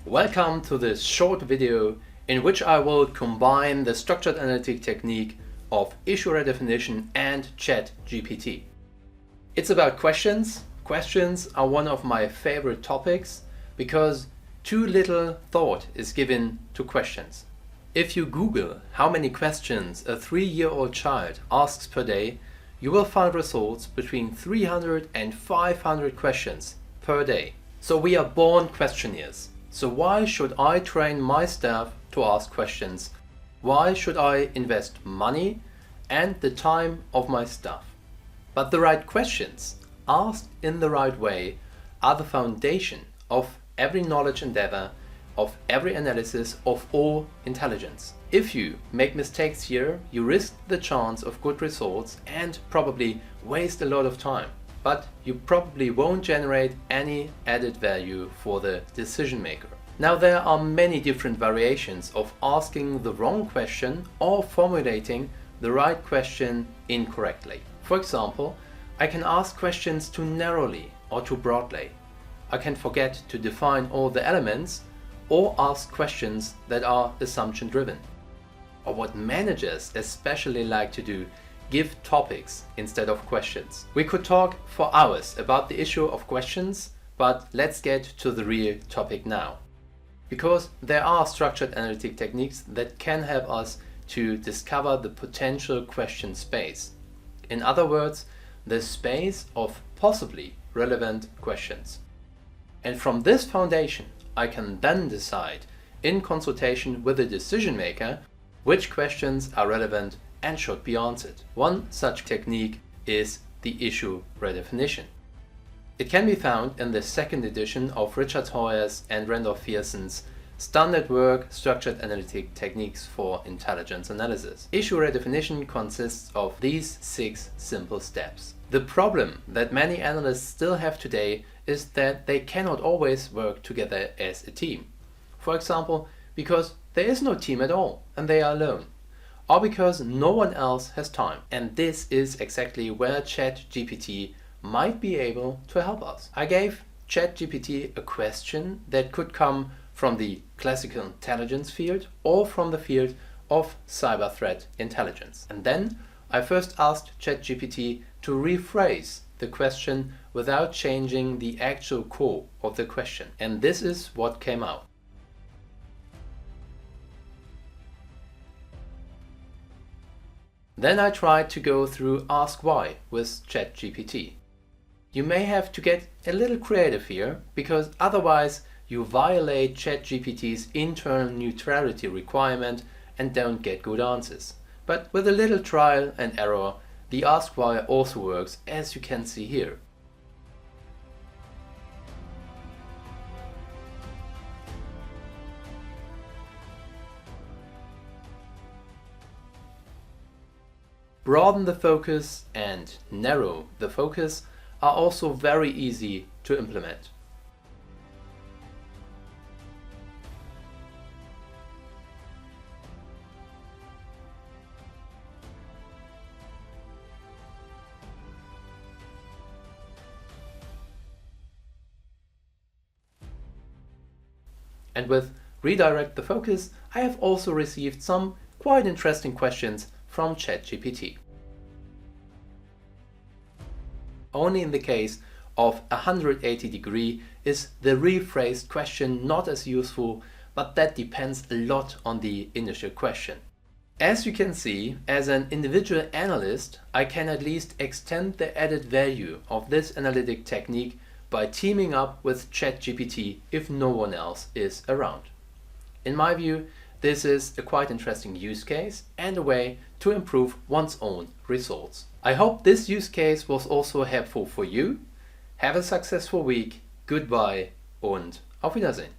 Welcome to this short video in which I will combine the structured analytic technique of issue redefinition and ChatGPT. It's about questions. Questions are one of my favorite topics because too little thought is given to questions. If you Google how many questions a 3-year-old child asks per day, you will find results between 300 and 500 questions per day. So we are born questionnaires. So why should I train my staff to ask questions? Why should I invest money and the time of my staff? But the right questions, asked in the right way, are the foundation of every knowledge endeavor, of every analysis, of all intelligence. If you make mistakes here, you risk the chance of good results and probably waste a lot of time. But you probably won't generate any added value for the decision maker. Now there are many different variations of asking the wrong question or formulating the right question incorrectly. For example, I can ask questions too narrowly or too broadly. I can forget to define all the elements or ask questions that are assumption driven. Or what managers especially like to do, give topics instead of questions. We could talk for hours about the issue of questions, but let's get to the real topic now. Because there are structured analytic techniques that can help us to discover the potential question space. In other words, the space of possibly relevant questions. And from this foundation, I can then decide, in consultation with the decision maker, which questions are relevant and should be answered. One such technique is the issue redefinition. It can be found in the second edition of Richard Hoyer's and Randolph Fearson's Standard Work Structured Analytic Techniques for Intelligence Analysis. Issue redefinition consists of these 6 simple steps. The problem that many analysts still have today is that they cannot always work together as a team. For example, because there is no team at all and they are alone. Or because no one else has time. And this is exactly where ChatGPT might be able to help us. I gave ChatGPT a question that could come from the classical intelligence field or from the field of cyber threat intelligence. And then I first asked ChatGPT to rephrase the question without changing the actual core of the question. And this is what came out. Then I tried to go through Ask Why with ChatGPT. You may have to get a little creative here, because otherwise you violate ChatGPT's internal neutrality requirement and don't get good answers. But with a little trial and error, the Ask Why also works, as you can see here. Broaden the focus and narrow the focus are also very easy to implement. And with redirect the focus, I have also received some quite interesting questions from ChatGPT. Only in the case of 180 degree is the rephrased question not as useful, but that depends a lot on the initial question. As you can see, as an individual analyst, I can at least extend the added value of this analytic technique by teaming up with ChatGPT if no one else is around. In my view, this is a quite interesting use case and a way to improve one's own results. I hope this use case was also helpful for you. Have a successful week. Goodbye und auf Wiedersehen.